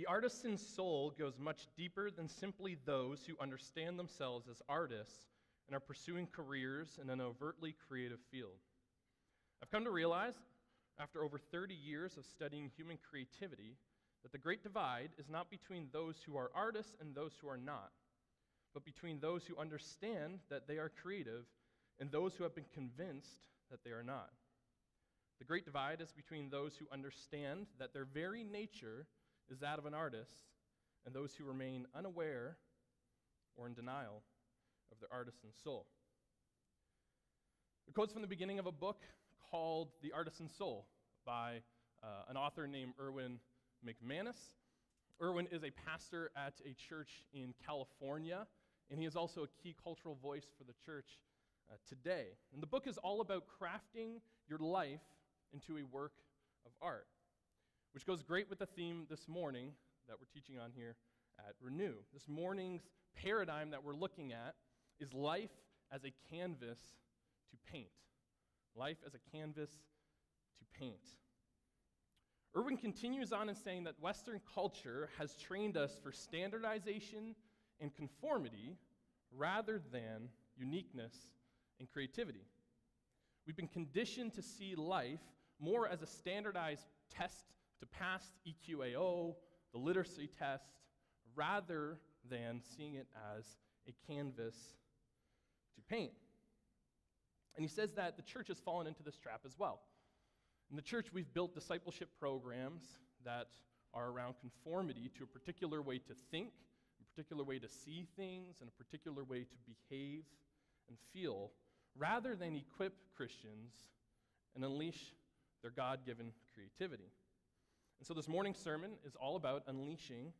artisan's soul goes much deeper than simply those who understand themselves as artists and are pursuing careers in an overtly creative field. I've come to realize, after over 30 years of studying human creativity, that the great divide is not between those who are artists and those who are not, but between those who understand that they are creative and those who have been convinced that they are not. The great divide is between those who understand that their very nature is that of an artist and those who remain unaware or in denial of their artisan soul. The quote's from the beginning of a book called The Artisan Soul by an author named Erwin McManus. Erwin is a pastor at a church in California, and he is also a key cultural voice for the church today. And the book is all about crafting your life into a work of art, which goes great with the theme this morning that we're teaching on here at Renew. This morning's paradigm that we're looking at is life as a canvas to paint. Life as a canvas to paint. Erwin continues on in saying that Western culture has trained us for standardization and conformity rather than uniqueness and creativity. We've been conditioned to see life more as a standardized test to pass EQAO, the literacy test, rather than seeing it as a canvas to paint. And he says that the church has fallen into this trap as well. In the church, we've built discipleship programs that are around conformity to a particular way to think, a particular way to see things, and a particular way to behave and feel, rather than equip Christians and unleash their God-given creativity. And so this morning's sermon is all about unleashing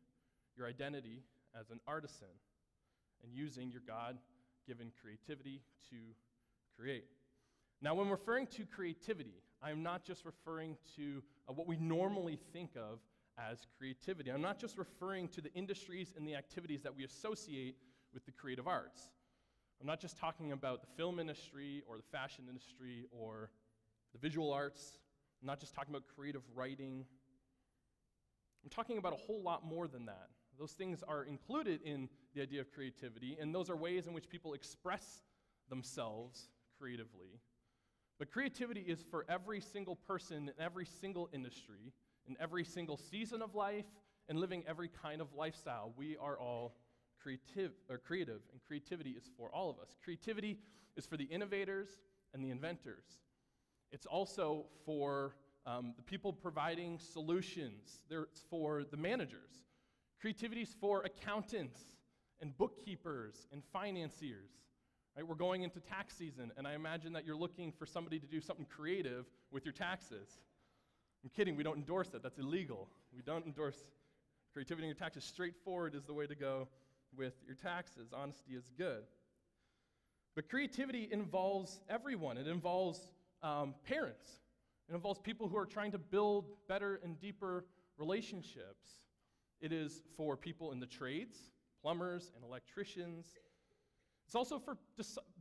your identity as an artisan and using your God-given creativity to create. Now, when referring to creativity, I'm not just referring to what we normally think of as creativity. I'm not just referring to the industries and the activities that we associate with the creative arts. I'm not just talking about the film industry or the fashion industry or the visual arts. I'm not just talking about creative writing. I'm talking about a whole lot more than that. Those things are included in the idea of creativity, and those are ways in which people express themselves creatively. But creativity is for every single person in every single industry, in every single season of life, and living every kind of lifestyle. We are all creative, and creativity is for all of us. Creativity is for the innovators and the inventors. It's also for the people providing solutions. It's for the managers. Creativity is for accountants and bookkeepers and financiers. Right? We're going into tax season, and I imagine that you're looking for somebody to do something creative with your taxes. I'm kidding, we don't endorse that. That's illegal. We don't endorse creativity in your taxes. Straightforward is the way to go with your taxes. Honesty is good. But creativity involves everyone. It involves parents. It involves people who are trying to build better and deeper relationships. It is for people in the trades, plumbers and electricians. It's also for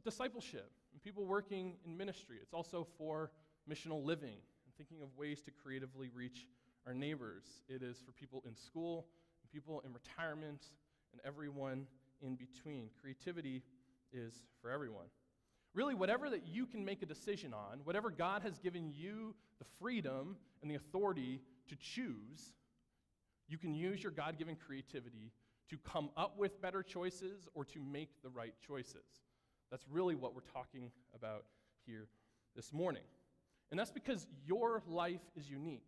discipleship and people working in ministry. It's also for missional living and thinking of ways to creatively reach our neighbors. It is for people in school, and people in retirement, and everyone in between. Creativity is for everyone. Really, whatever that you can make a decision on, whatever God has given you the freedom and the authority to choose, you can use your God-given creativity to come up with better choices or to make the right choices. That's really what we're talking about here this morning. And that's because your life is unique.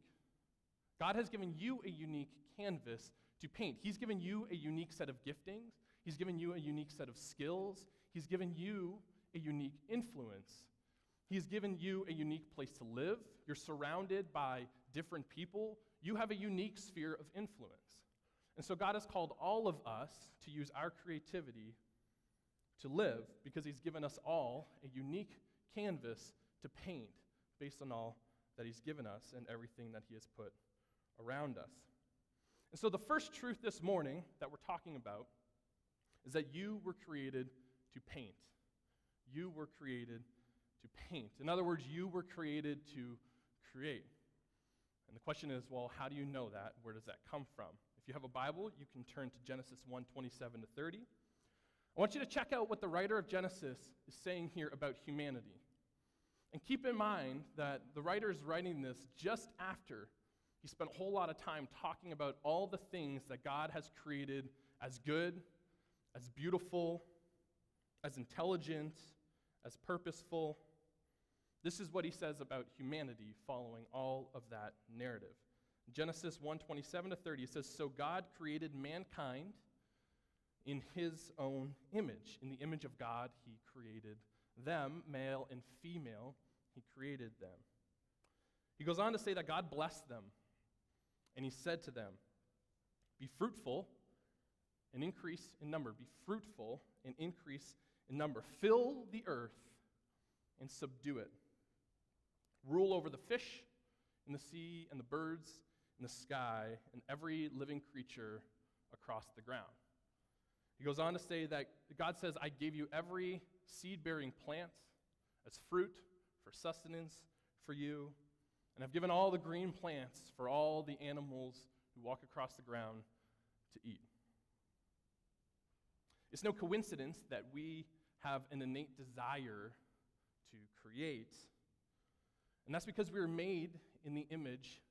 God has given you a unique canvas to paint. He's given you a unique set of giftings. He's given you a unique set of skills. He's given you a unique influence. He's given you a unique place to live. You're surrounded by different people. You have a unique sphere of influence. And so God has called all of us to use our creativity to live because He's given us all a unique canvas to paint based on all that He's given us and everything that He has put around us. And so the first truth this morning that we're talking about is that you were created to paint. You were created to paint. In other words, you were created to create. And the question is, well, how do you know that? Where does that come from? If you have a Bible, you can turn to Genesis 1:27 to 30. I want you to check out what the writer of Genesis is saying here about humanity. And keep in mind that the writer is writing this just after he spent a whole lot of time talking about all the things that God has created as good, as beautiful, as intelligent, as purposeful. This is what he says about humanity following all of that narrative. Genesis 1:27 to 30, it says, "So God created mankind in his own image. In the image of God, he created them, male and female, he created them." He goes on to say that God blessed them, and he said to them, "Be fruitful and increase in number. Be fruitful and increase in number. Fill the earth and subdue it. Rule over the fish in the sea and the birds in the sky and every living creature across the ground." He goes on to say that God says, "I gave you every seed-bearing plant as fruit for sustenance for you, and I've given all the green plants for all the animals who walk across the ground to eat." It's no coincidence that we have an innate desire to create, and that's because we were made in the image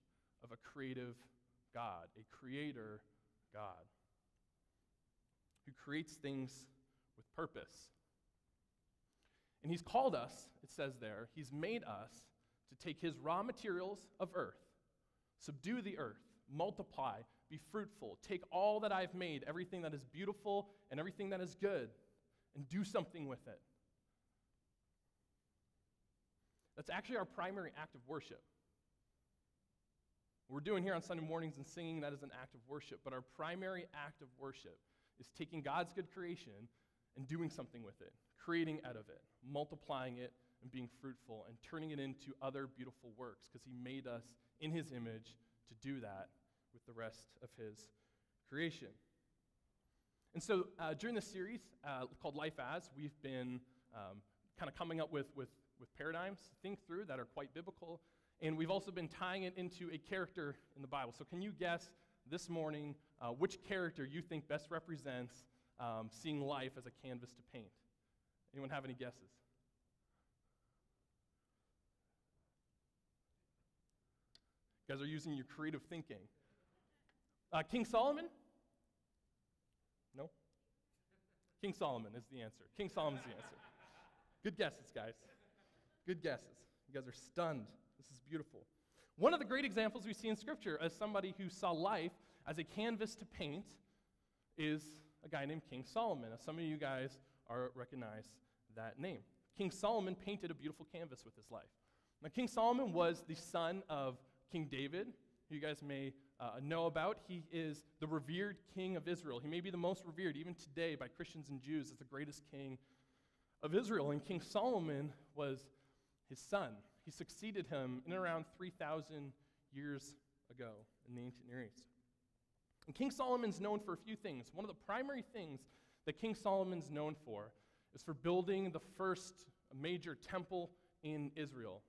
of a creative God, a creator God, who creates things with purpose. And he's called us, it says there, he's made us to take his raw materials of earth, subdue the earth, multiply, be fruitful, take all that I've made, everything that is beautiful and everything that is good, and do something with it. That's actually our primary act of worship. What we're doing here on Sunday mornings and singing, that is an act of worship, but our primary act of worship is taking God's good creation and doing something with it, creating out of it, multiplying it and being fruitful, and turning it into other beautiful works, because he made us in his image to do that with the rest of his creation. And so during this series called Life As, we've been kind of coming up with paradigms to think through that are quite biblical, and we've also been tying it into a character in the Bible. So can you guess this morning which character you think best represents seeing life as a canvas to paint? Anyone have any guesses? You guys are using your creative thinking. King Solomon? No? King Solomon is the answer. King Solomon's the answer. Good guesses, guys. Good guesses. You guys are stunned. This is beautiful. One of the great examples we see in Scripture as somebody who saw life as a canvas to paint is a guy named King Solomon. Now, some of you guys recognize that name. King Solomon painted a beautiful canvas with his life. Now, King Solomon was the son of King David, who you guys may know about. He is the revered king of Israel. He may be the most revered, even today, by Christians and Jews, as the greatest king of Israel. And King Solomon was his son. He succeeded him in around 3,000 years ago in the ancient Near East. And King Solomon's known for a few things. One of the primary things that King Solomon's known for is for building the first major temple in Israel.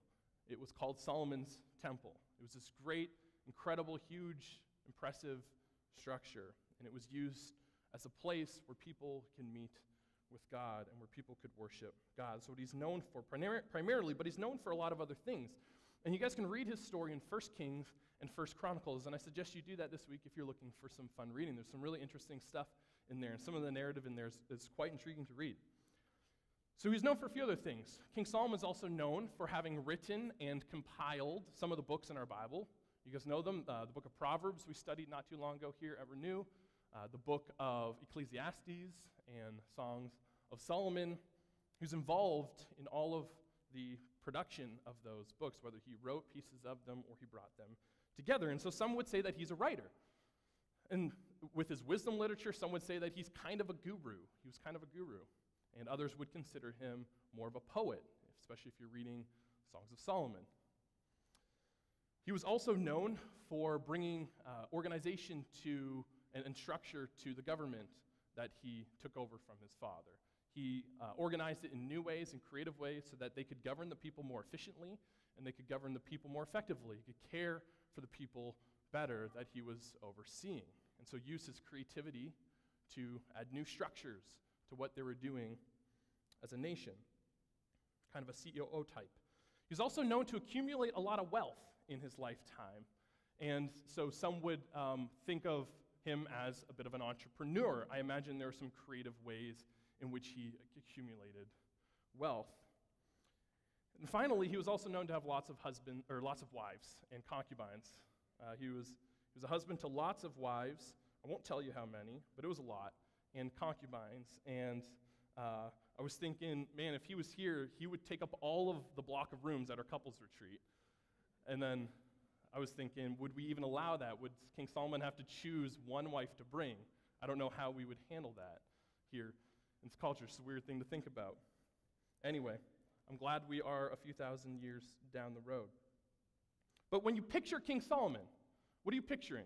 It was called Solomon's Temple. It was this great, incredible, huge, impressive structure, and it was used as a place where people can meet with God and where people could worship God. So what he's known for primarily, but he's known for a lot of other things. And you guys can read his story in 1 Kings and 1 Chronicles, and I suggest you do that this week if you're looking for some fun reading. There's some really interesting stuff in there, and some of the narrative in there is quite intriguing to read. So he's known for a few other things. King Solomon is also known for having written and compiled some of the books in our Bible. You guys know them. The book of Proverbs we studied not too long ago here at Renew. The book of Ecclesiastes and Songs of Solomon, who's involved in all of the production of those books, whether he wrote pieces of them or he brought them together. And so some would say that he's a writer. And with his wisdom literature, some would say that he's kind of a guru. He was kind of a guru. And others would consider him more of a poet, especially if you're reading Songs of Solomon. He was also known for bringing organization to and structure to the government that he took over from his father. He organized it in new ways and creative ways so that they could govern the people more efficiently and they could govern the people more effectively. He could care for the people better that he was overseeing. and so used his creativity to add new structures to what they were doing as a nation, kind of a COO type. He was also known to accumulate a lot of wealth in his lifetime, and so some would think of him as a bit of an entrepreneur. I imagine there are some creative ways in which he accumulated wealth. And finally, he was also known to have lots of wives and concubines. He was a husband to lots of wives. I won't tell you how many, but it was a lot, and concubines. And I was thinking, man, if he was here, he would take up all of the block of rooms at our couples retreat. And then I was thinking, would we even allow that? Would King Solomon have to choose one wife to bring? I don't know how we would handle that here in this culture. It's a weird thing to think about. Anyway, I'm glad we are a few thousand years down the road. But when you picture King Solomon, what are you picturing?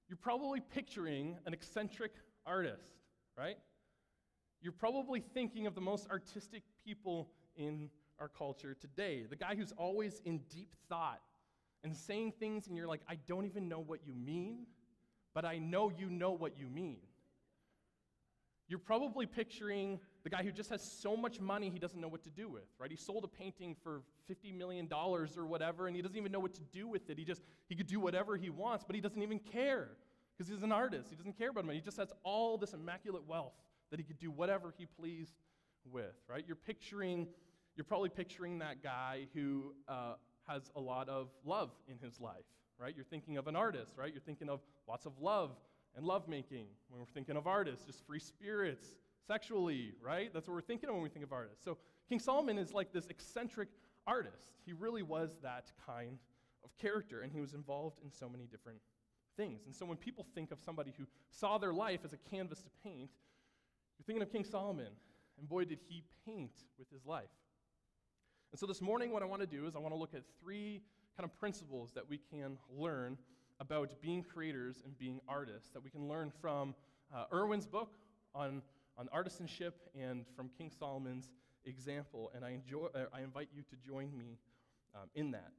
You're probably picturing an eccentric artist, right? You're probably thinking of the most artistic people in our culture today, the guy who's always in deep thought and saying things and you're like, I don't even know what you mean, but I know you know what you mean. You're probably picturing the guy who just has so much money he doesn't know what to do with, right? He sold a painting for $50 million or whatever, and he doesn't even know what to do with it. He could do whatever he wants, but he doesn't even care because he's an artist. He doesn't care about money. He just has all this immaculate wealth that he could do whatever he pleased with, right? You're probably picturing that guy who has a lot of love in his life, right? You're thinking of an artist, right? You're thinking of lots of love and lovemaking. When we're thinking of artists, just free spirits, sexually, right? That's what we're thinking of when we think of artists. So King Solomon is like this eccentric artist. He really was that kind of character, and he was involved in so many different things. And so when people think of somebody who saw their life as a canvas to paint, you're thinking of King Solomon, and boy, did he paint with his life. And so this morning, what I want to do is I want to look at three kind of principles that we can learn about being creators and being artists, that we can learn from Erwin's book on artisanship and from King Solomon's example, and I invite you to join me in that.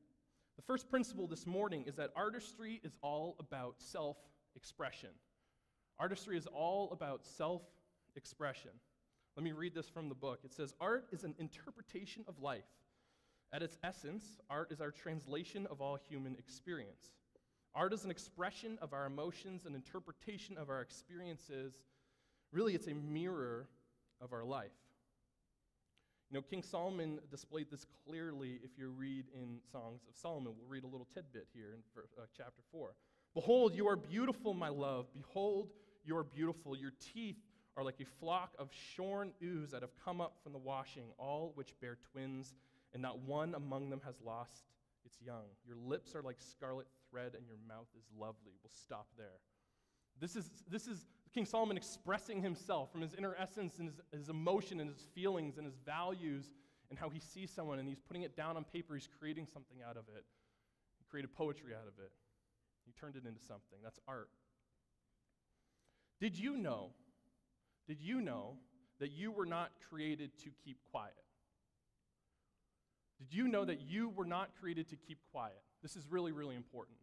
The first principle this morning is that artistry is all about self-expression. Artistry is all about self-expression. Let me read this from the book. It says, art is an interpretation of life. At its essence, art is our translation of all human experience. Art is an expression of our emotions, an interpretation of our experiences. Really, it's a mirror of our life. You know, King Solomon displayed this clearly if you read in Songs of Solomon. We'll read a little tidbit here in chapter 4. Behold, you are beautiful, my love. Behold, you are beautiful. Your teeth are like a flock of shorn ewes that have come up from the washing, all which bear twins, and not one among them has lost its young. Your lips are like scarlet thread, and your mouth is lovely. We'll stop there. This is King Solomon expressing himself from his inner essence and his emotion and his feelings and his values and how he sees someone, and he's putting it down on paper. He's creating something out of it. He created poetry out of it. He turned it into something. That's art. Did you know that you were not created to keep quiet? Did you know that you were not created to keep quiet? This is really, really important.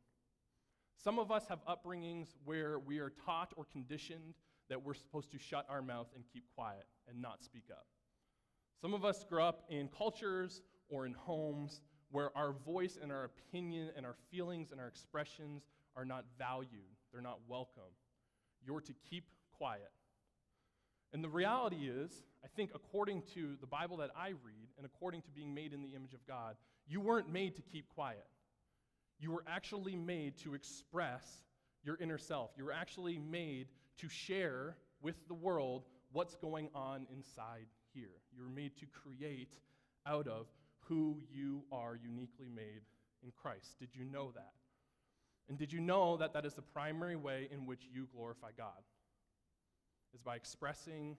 Some of us have upbringings where we are taught or conditioned that we're supposed to shut our mouth and keep quiet and not speak up. Some of us grow up in cultures or in homes where our voice and our opinion and our feelings and our expressions are not valued. They're not welcome. You're to keep quiet. And the reality is, I think according to the Bible that I read and according to being made in the image of God, you weren't made to keep quiet. You were actually made to express your inner self. You were actually made to share with the world what's going on inside here. You were made to create out of who you are uniquely made in Christ. Did you know that? And did you know that that is the primary way in which you glorify God? Is by expressing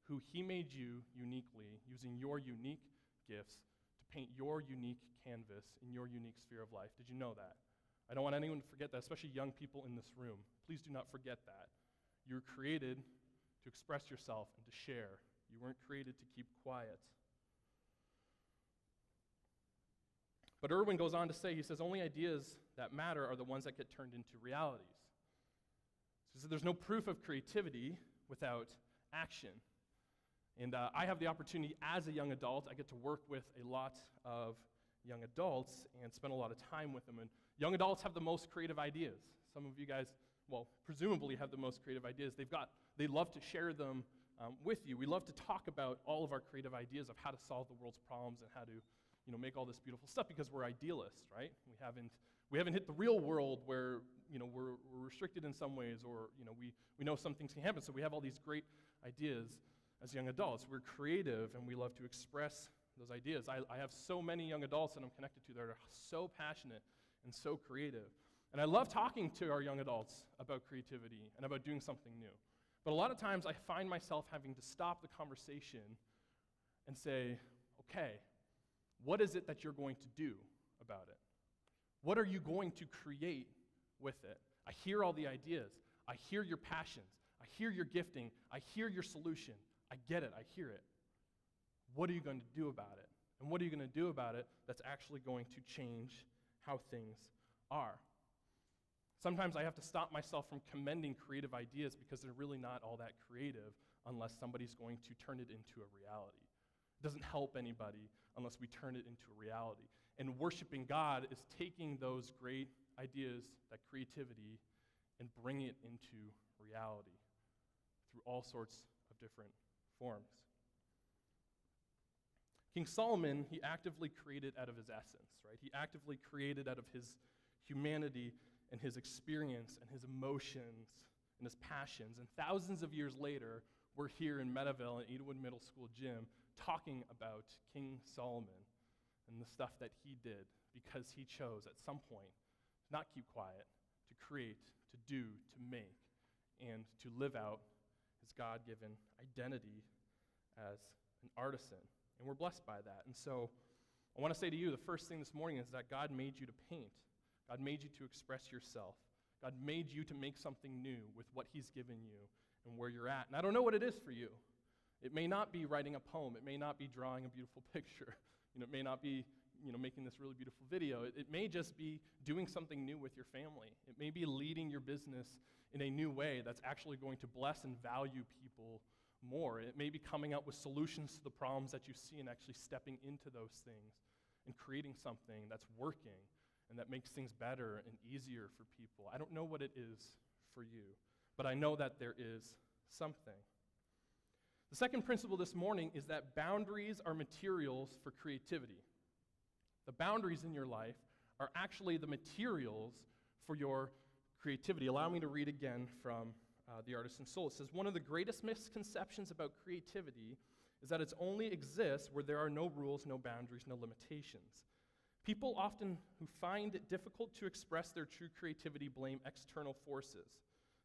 who He made you uniquely, using your unique gifts to paint your unique canvas in your unique sphere of life. Did you know that? I don't want anyone to forget that, especially young people in this room. Please do not forget that. You were created to express yourself and to share. You weren't created to keep quiet. But Erwin goes on to say, he says, only ideas that matter are the ones that get turned into realities. is that there's no proof of creativity without action. And I have the opportunity as a young adult, I get to work with a lot of young adults and spend a lot of time with them. And young adults have the most creative ideas. Some of you guys, well, presumably have the most creative ideas. They love to share them with you. We love to talk about all of our creative ideas of how to solve the world's problems and how to, make all this beautiful stuff because we're idealists, right? We haven't hit the real world where, we're restricted in some ways or, we know some things can happen. So we have all these great ideas as young adults. We're creative and we love to express those ideas. I have so many young adults that I'm connected to that are so passionate and so creative. And I love talking to our young adults about creativity and about doing something new. But a lot of times I find myself having to stop the conversation and say, okay, what is it that you're going to do about it? What are you going to create with it? I hear all the ideas. I hear your passions. I hear your gifting. I hear your solution. I get it. I hear it. What are you going to do about it? And what are you going to do about it that's actually going to change how things are? Sometimes I have to stop myself from commending creative ideas because they're really not all that creative unless somebody's going to turn it into a reality. It doesn't help anybody unless we turn it into a reality. And worshiping God is taking those great ideas, that creativity, and bringing it into reality through all sorts of different forms. King Solomon, he actively created out of his essence, right? He actively created out of his humanity and his experience and his emotions and his passions. And thousands of years later, we're here in Meadowville in Edenwood Middle School gym talking about King Solomon and the stuff that he did because he chose at some point to not keep quiet, to create, to do, to make, and to live out his God-given identity as an artisan. And we're blessed by that. And so I want to say to you, the first thing this morning is that God made you to paint. God made you to express yourself. God made you to make something new with what he's given you and where you're at. And I don't know what it is for you. It may not be writing a poem. It may not be drawing a beautiful picture. It may not be, making this really beautiful video. It may just be doing something new with your family. It may be leading your business in a new way that's actually going to bless and value people more. It may be coming up with solutions to the problems that you see and actually stepping into those things and creating something that's working and that makes things better and easier for people. I don't know what it is for you, but I know that there is something. The second principle this morning is that boundaries are materials for creativity. The boundaries in your life are actually the materials for your creativity. Allow me to read again from The Artisan's Soul. It says, one of the greatest misconceptions about creativity is that it only exists where there are no rules, no boundaries, no limitations. People often who find it difficult to express their true creativity blame external forces.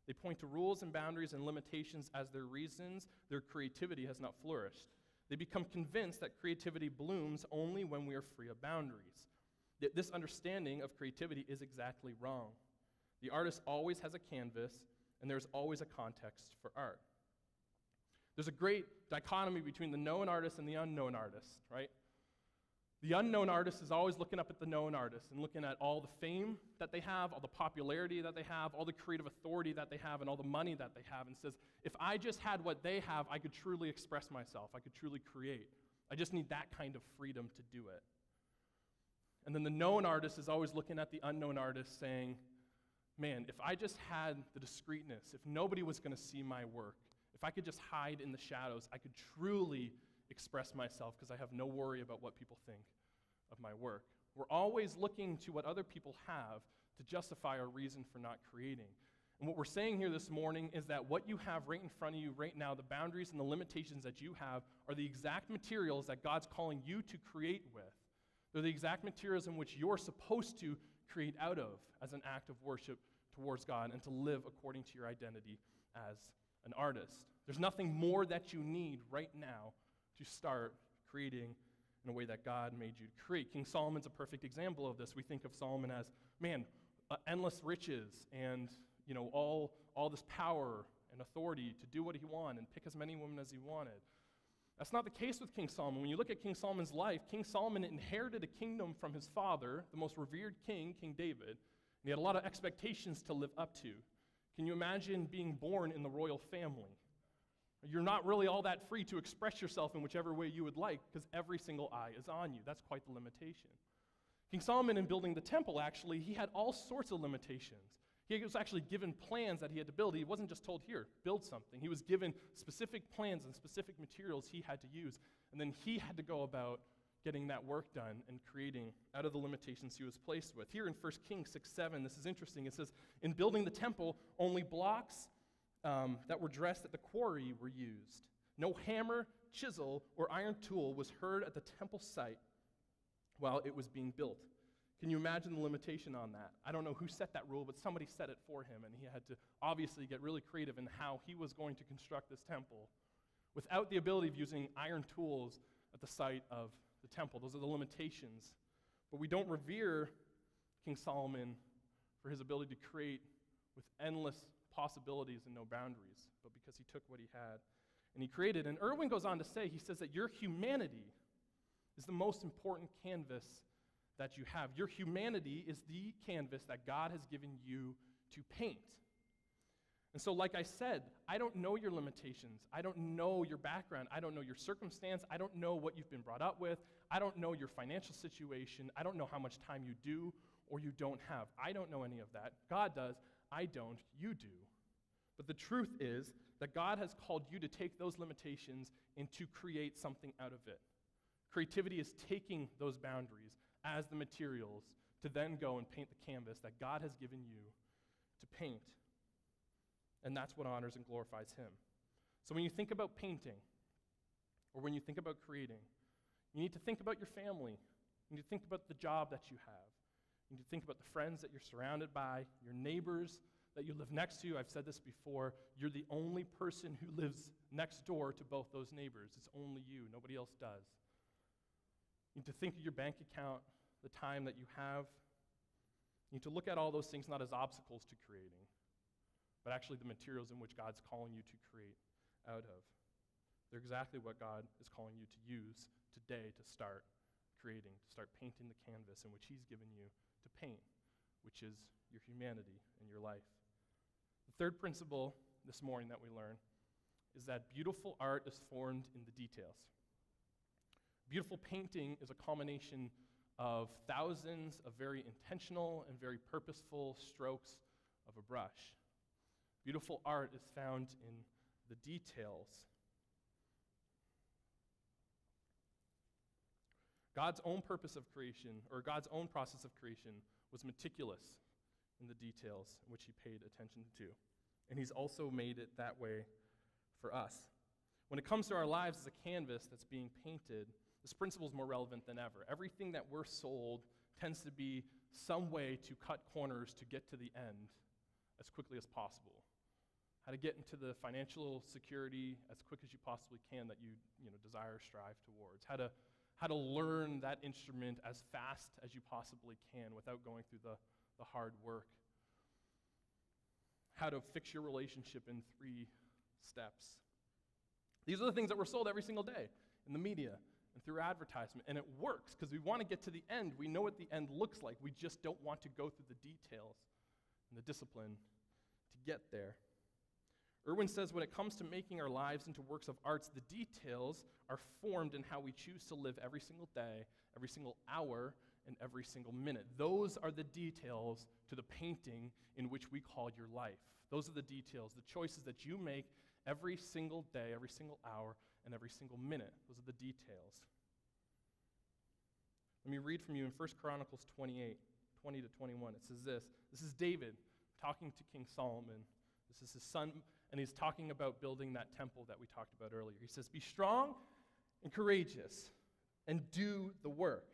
They point to rules and boundaries and limitations as their reasons their creativity has not flourished. They become convinced that creativity blooms only when we are free of boundaries. Yet this understanding of creativity is exactly wrong. The artist always has a canvas, and there's always a context for art. There's a great dichotomy between the known artist and the unknown artist, right? The unknown artist is always looking up at the known artist and looking at all the fame that they have, all the popularity that they have, all the creative authority that they have, and all the money that they have, and says, if I just had what they have, I could truly express myself. I could truly create. I just need that kind of freedom to do it. And then the known artist is always looking at the unknown artist saying, man, if I just had the discreetness, if nobody was going to see my work, if I could just hide in the shadows, I could truly express myself because I have no worry about what people think of my work. We're always looking to what other people have to justify our reason for not creating. And what we're saying here this morning is that what you have right in front of you right now, the boundaries and the limitations that you have, are the exact materials that God's calling you to create with. They're the exact materials in which you're supposed to create out of as an act of worship towards God and to live according to your identity as an artist. There's nothing more that you need right now to start creating in a way that God made you to create. King Solomon's a perfect example of this. We think of Solomon as, man, endless riches and all this power and authority to do what he wanted and pick as many women as he wanted. That's not the case with King Solomon. When you look at King Solomon's life, King Solomon inherited a kingdom from his father, the most revered king, King David, and he had a lot of expectations to live up to. Can you imagine being born in the royal family? You're not really all that free to express yourself in whichever way you would like because every single eye is on you. That's quite the limitation. King Solomon, in building the temple, actually, he had all sorts of limitations. He was actually given plans that he had to build. He wasn't just told, here, build something. He was given specific plans and specific materials he had to use, and then he had to go about getting that work done and creating out of the limitations he was placed with. Here in 1 Kings 6:7, this is interesting. It says, in building the temple, only blocks that were dressed at the quarry were used. No hammer, chisel, or iron tool was heard at the temple site while it was being built. Can you imagine the limitation on that? I don't know who set that rule, but somebody set it for him, and he had to obviously get really creative in how he was going to construct this temple without the ability of using iron tools at the site of the temple. Those are the limitations. But we don't revere King Solomon for his ability to create with endless possibilities and no boundaries, but because he took what he had and he created. And Irwin goes on to say, he says that your humanity is the most important canvas that you have. Your humanity is the canvas that God has given you to paint. And so, like I said, I don't know your limitations. I don't know your background. I don't know your circumstance. I don't know what you've been brought up with. I don't know your financial situation. I don't know how much time you do or you don't have. I don't know any of that. God does. I don't. You do. But the truth is that God has called you to take those limitations and to create something out of it. Creativity is taking those boundaries as the materials to then go and paint the canvas that God has given you to paint. And that's what honors and glorifies him. So when you think about painting, or when you think about creating, you need to think about your family. You need to think about the job that you have. You need to think about the friends that you're surrounded by, your neighbors that you live next to. I've said this before. You're the only person who lives next door to both those neighbors. It's only you. Nobody else does. You need to think of your bank account, the time that you have. You need to look at all those things not as obstacles to creating, but actually the materials in which God's calling you to create out of. They're exactly what God is calling you to use today to start creating, to start painting the canvas in which he's given you to paint, which is your humanity and your life. The third principle this morning that we learn is that beautiful art is formed in the details. Beautiful painting is a culmination of thousands of very intentional and very purposeful strokes of a brush. Beautiful art is found in the details. God's own purpose of creation, or God's own process of creation, was meticulous in the details in which he paid attention to. And he's also made it that way for us. When it comes to our lives as a canvas that's being painted, this principle is more relevant than ever. Everything that we're sold tends to be some way to cut corners to get to the end as quickly as possible. How to get into the financial security as quick as you possibly can that you desire or strive towards. How to learn that instrument as fast as you possibly can without going through the hard work. How to fix your relationship in 3 steps. These are the things that we're sold every single day in the media and through advertisement. And it works because we want to get to the end. We know what the end looks like. We just don't want to go through the details and the discipline to get there. Irwin says when it comes to making our lives into works of arts, the details are formed in how we choose to live every single day, every single hour, and every single minute. Those are the details to the painting in which we call your life. Those are the details, the choices that you make every single day, every single hour, and every single minute. Those are the details. Let me read from you in 1 Chronicles 28, 20 to 21. It says this. This is David talking to King Solomon. This is his son, and he's talking about building that temple that we talked about earlier. He says, be strong and courageous, and do the work.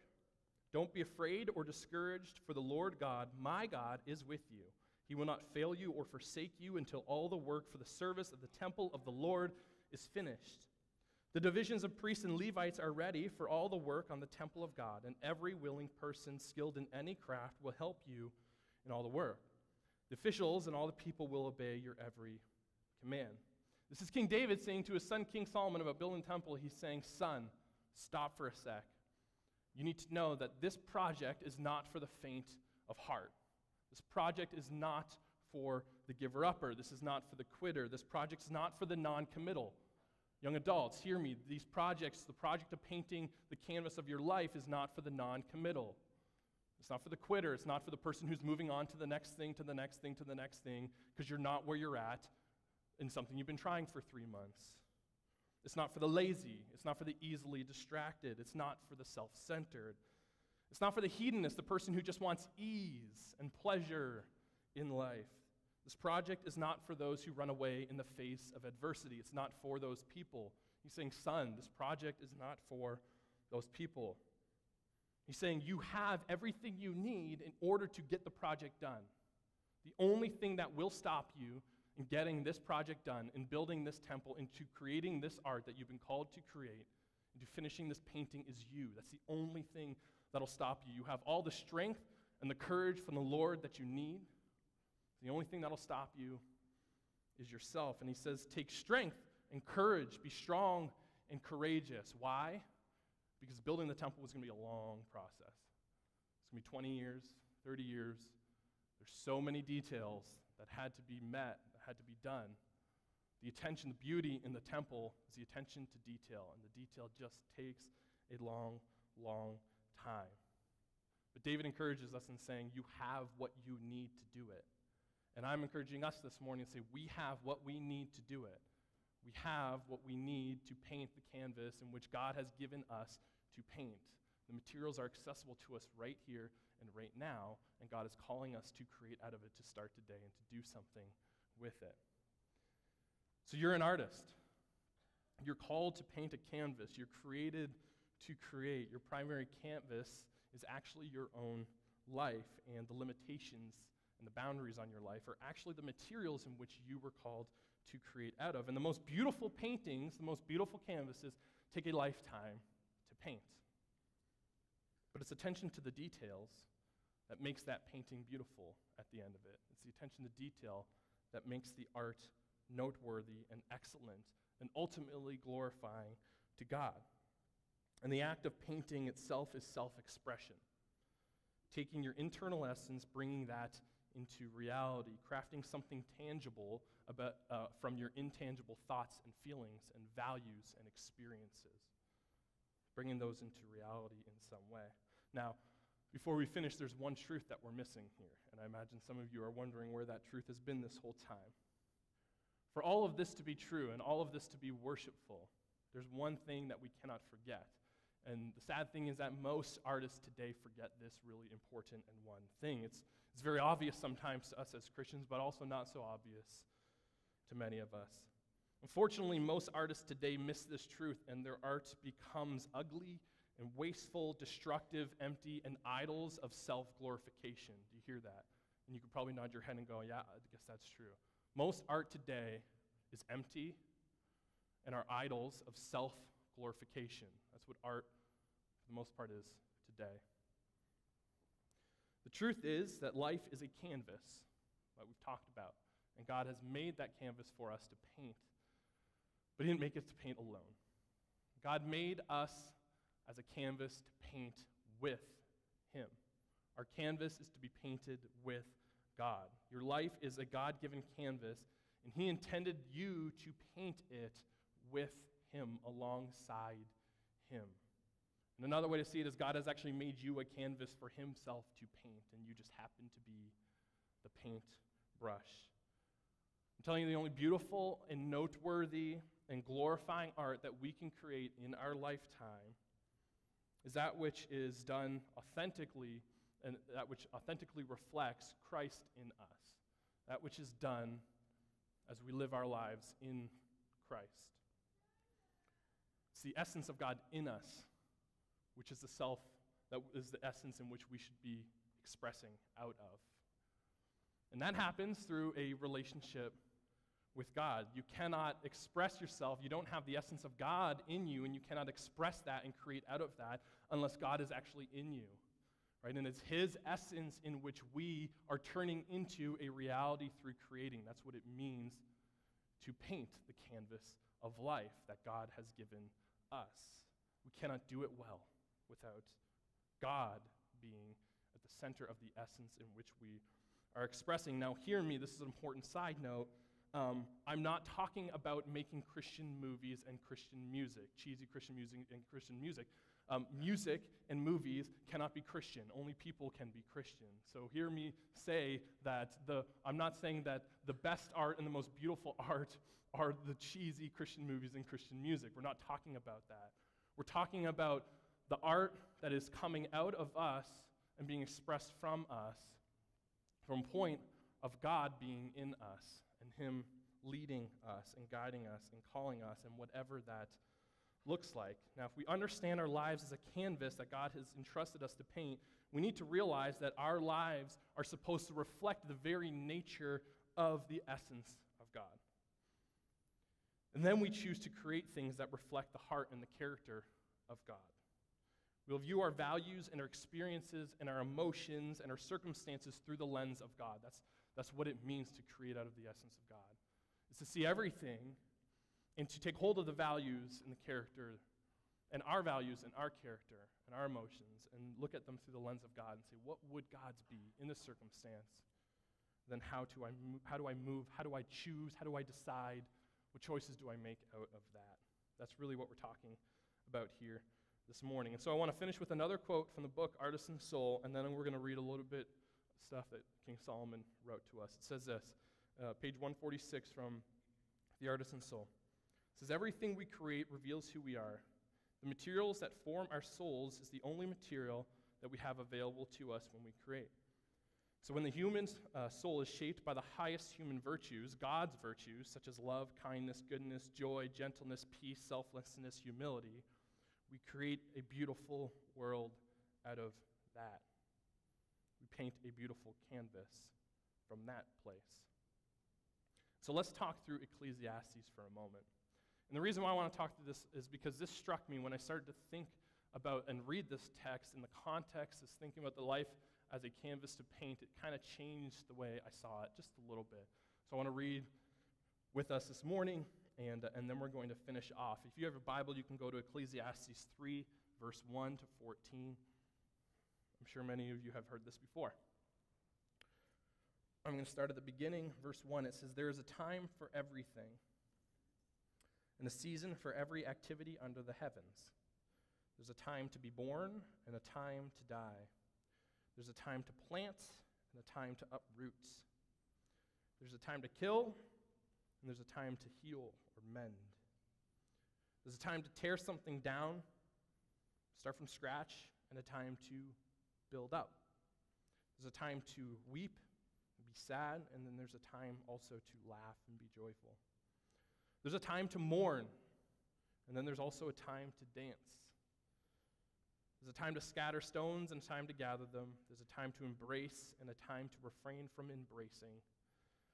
Don't be afraid or discouraged, for the Lord God, my God, is with you. He will not fail you or forsake you until all the work for the service of the temple of the Lord is finished. The divisions of priests and Levites are ready for all the work on the temple of God, and every willing person skilled in any craft will help you in all the work. The officials and all the people will obey your every command. This is King David saying to his son King Solomon about building the temple. He's saying, son, stop for a sec. You need to know that this project is not for the faint of heart. This project is not for the giver-upper. This is not for the quitter. This project's not for the non-committal. Young adults, hear me. These projects, the project of painting the canvas of your life is not for the non-committal. It's not for the quitter. It's not for the person who's moving on to the next thing, to the next thing, to the next thing, because you're not where you're at in something you've been trying for 3 months. It's not for the lazy. It's not for the easily distracted. It's not for the self-centered. It's not for the hedonist, the person who just wants ease and pleasure in life. This project is not for those who run away in the face of adversity. It's not for those people. He's saying, son, this project is not for those people. He's saying you have everything you need in order to get the project done. The only thing that will stop you in getting this project done, in building this temple, into creating this art that you've been called to create, into finishing this painting is you. That's the only thing that'll stop you. You have all the strength and the courage from the Lord that you need. The only thing that'll stop you is yourself. And he says, take strength and courage, be strong and courageous. Why? Because building the temple was going to be a long process. It's going to be 20 years, 30 years. There's so many details that had to be met, that had to be done. The attention, the beauty in the temple is the attention to detail, and the detail just takes a long, long time. But David encourages us in saying, you have what you need to do it. And I'm encouraging us this morning to say, we have what we need to do it. We have what we need to paint the canvas in which God has given us to paint. The materials are accessible to us right here and right now, and God is calling us to create out of it, to start today and to do something with it. So you're an artist. You're called to paint a canvas. You're created to create. Your primary canvas is actually your own life, and the limitations and the boundaries on your life are actually the materials in which you were called to create out of. And the most beautiful paintings, the most beautiful canvases, take a lifetime to paint. But it's attention to the details that makes that painting beautiful at the end of it. It's the attention to detail that makes the art noteworthy and excellent and ultimately glorifying to God. And the act of painting itself is self-expression. Taking your internal essence, bringing that into reality, crafting something tangible from your intangible thoughts and feelings and values and experiences, bringing those into reality in some way. Now, before we finish, there's one truth that we're missing here, and I imagine some of you are wondering where that truth has been this whole time. For all of this to be true and all of this to be worshipful, there's one thing that we cannot forget. And the sad thing is that most artists today forget this really important and one thing. It's very obvious sometimes to us as Christians, but also not so obvious to many of us. Unfortunately, most artists today miss this truth, and their art becomes ugly and wasteful, destructive, empty, and idols of self-glorification. Do you hear that? And you could probably nod your head and go, yeah, I guess that's true. Most art today is empty and are idols of self-glorification. That's what art, for the most part, is today. The truth is that life is a canvas, like we've talked about, and God has made that canvas for us to paint, but He didn't make us to paint alone. God made us as a canvas to paint with Him. Our canvas is to be painted with God. Your life is a God-given canvas, and He intended you to paint it with Him, alongside Him. And another way to see it is God has actually made you a canvas for Himself to paint, and you just happen to be the paint brush. I'm telling you, the only beautiful and noteworthy and glorifying art that we can create in our lifetime is that which is done authentically, and that which authentically reflects Christ in us. That which is done as we live our lives in Christ. It's the essence of God in us, which is that is the essence in which we should be expressing out of. And that happens through a relationship with God. You cannot express yourself, you don't have the essence of God in you, and you cannot express that and create out of that unless God is actually in you. Right? And it's His essence in which we are turning into a reality through creating. That's what it means to paint the canvas of life that God has given us. We cannot do it well without God being at the center of the essence in which we are expressing. Now, hear me, this is an important side note. I'm not talking about making Christian movies and Christian music, cheesy Christian music and Christian music. Music and movies cannot be Christian. Only people can be Christian. So hear me say that I'm not saying that the best art and the most beautiful art are the cheesy Christian movies and Christian music. We're not talking about that. We're talking about the art that is coming out of us and being expressed from us from a point of God being in us and Him leading us and guiding us and calling us and whatever that looks like. Now, if we understand our lives as a canvas that God has entrusted us to paint, we need to realize that our lives are supposed to reflect the very nature of the essence of God. And then we choose to create things that reflect the heart and the character of God. We'll view our values and our experiences and our emotions and our circumstances through the lens of God. That's what it means to create out of the essence of God. It's to see everything and to take hold of the values and the character and our values and our character and our emotions and look at them through the lens of God and say, what would God's be in this circumstance? Then how do I move? How do I choose? How do I decide? What choices do I make out of that? That's really what we're talking about here this morning. And so I want to finish with another quote from the book Artisan Soul, and then we're going to read a little bit of stuff that King Solomon wrote to us. It says this, page 146 from The Artisan Soul. It says, everything we create reveals who we are. The materials that form our souls is the only material that we have available to us when we create. So when the human soul is shaped by the highest human virtues, God's virtues, such as love, kindness, goodness, joy, gentleness, peace, selflessness, humility, we create a beautiful world out of that. We paint a beautiful canvas from that place. So let's talk through Ecclesiastes for a moment. And the reason why I want to talk through this is because this struck me when I started to think about and read this text in the context of thinking about the life as a canvas to paint. It kind of changed the way I saw it just a little bit. So I want to read with us this morning, and then we're going to finish off. If you have a Bible, you can go to Ecclesiastes 3, verse 1 to 14. I'm sure many of you have heard this before. I'm going to start at the beginning, verse 1. It says, there is a time for everything, and a season for every activity under the heavens. There's a time to be born and a time to die. There's a time to plant and a time to uproot. There's a time to kill, and there's a time to heal or mend. There's a time to tear something down, start from scratch, and a time to build up. There's a time to weep and be sad, and then there's a time also to laugh and be joyful. There's a time to mourn, and then there's also a time to dance. There's a time to scatter stones and a time to gather them. There's a time to embrace and a time to refrain from embracing.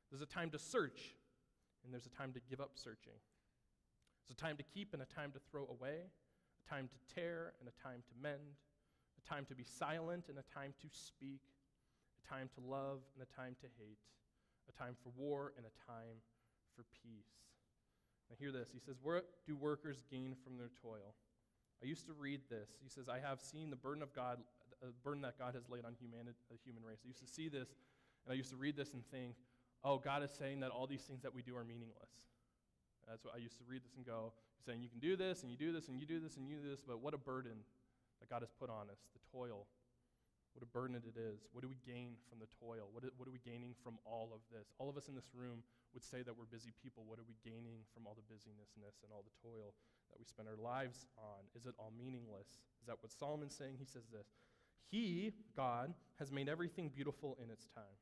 There's a time to search, and there's a time to give up searching. There's a time to keep and a time to throw away, a time to tear and a time to mend, a time to be silent and a time to speak, a time to love and a time to hate, a time for war and a time for peace. Now hear this. He says, what do workers gain from their toil? I used to read this. He says, I have seen the burden of God, the burden that God has laid on the human race. I used to see this, and I used to read this and think, oh, God is saying that all these things that we do are meaningless. That's what I used to read this and go, he's saying you can do this, and you do this, and you do this, and you do this, but what a burden that God has put on us, the toil. What a burden it is. What do we gain from the toil? What are we gaining from all of this? All of us in this room would say that we're busy people. What are we gaining from all the busyness and all the toil that we spend our lives on? Is it all meaningless? Is that what Solomon's saying? He says this. He, God, has made everything beautiful in its time.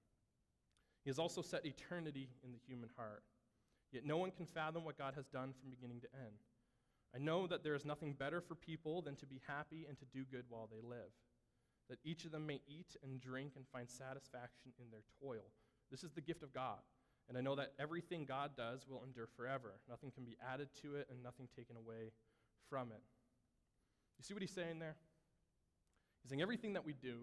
He has also set eternity in the human heart. Yet no one can fathom what God has done from beginning to end. I know that there is nothing better for people than to be happy and to do good while they live, that each of them may eat and drink and find satisfaction in their toil. This is the gift of God. And I know that everything God does will endure forever. Nothing can be added to it and nothing taken away from it. You see what he's saying there? He's saying everything that we do,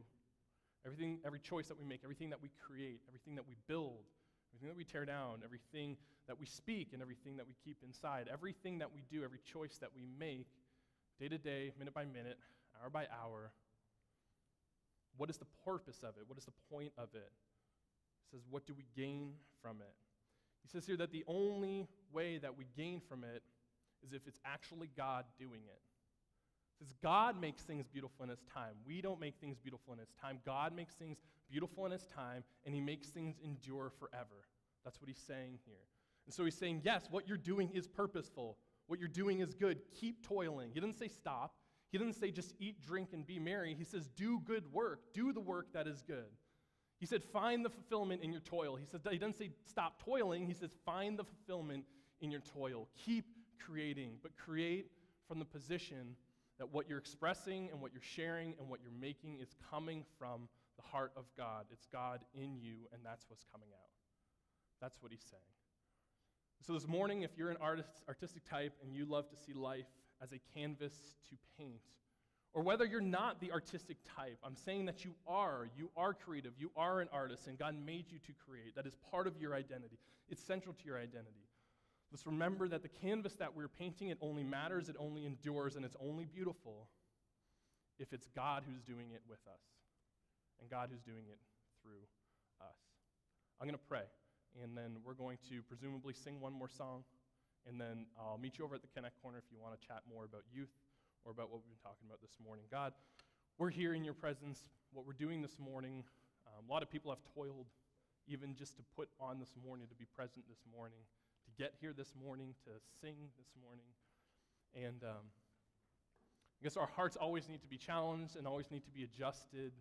every choice that we make, everything that we create, everything that we build, everything that we tear down, everything that we speak, and everything that we keep inside, everything that we do, every choice that we make, day to day, minute by minute, hour by hour, what is the purpose of it? What is the point of it? says, what do we gain from it? He says here that the only way that we gain from it is if it's actually God doing it. It says God makes things beautiful in his time. We don't make things beautiful in his time. God makes things beautiful in his time, and he makes things endure forever. That's what he's saying here. And so he's saying, yes, what you're doing is purposeful. What you're doing is good. Keep toiling. He doesn't say stop. He doesn't say just eat, drink, and be merry. He says do good work. Do the work that is good. He said find the fulfillment in your toil. He doesn't say stop toiling. He says find the fulfillment in your toil. Keep creating, but create from the position that what you're expressing and what you're sharing and what you're making is coming from the heart of God. It's God in you, and that's what's coming out. That's what he's saying. So this morning, if you're an artistic type and you love to see life as a canvas to paint, or whether you're not the artistic type, I'm saying that you are creative, you are an artist, and God made you to create. That is part of your identity. It's central to your identity. Let's remember that the canvas that we're painting, it only matters, it only endures, and it's only beautiful if it's God who's doing it with us, and God who's doing it through us. I'm going to pray, and then we're going to presumably sing one more song, and then I'll meet you over at the Connect Corner if you want to chat more about youth or about what we've been talking about this morning. God, we're here in your presence. What we're doing this morning, a lot of people have toiled even just to put on this morning, to be present this morning, to get here this morning, to sing this morning. And I guess our hearts always need to be challenged and always need to be adjusted